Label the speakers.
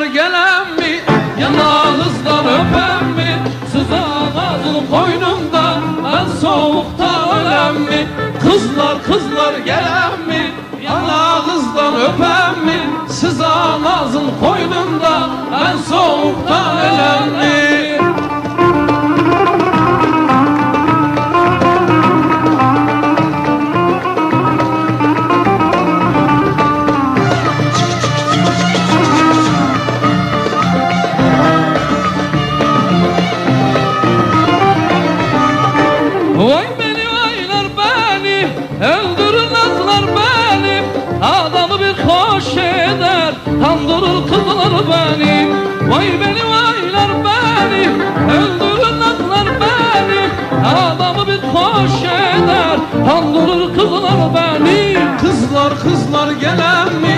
Speaker 1: kızlar gelen mi? Yanağınızdan öpen mi? Sızan ağzın koynunda ben soğukta ölen mi? Kızlar gelen mi? Yanağınızdan öpen mi? Sızan ağzın koynunda ben soğukta ölen mi? Vay beni vaylar beni, öldürmezler beni. Adamı bir hoş eder, kandırır kızlar beni. Vay beni vaylar beni, öldürmezler beni. Adamı bir hoş eder, kandırır kızlar beni. Kızlar gelen mi?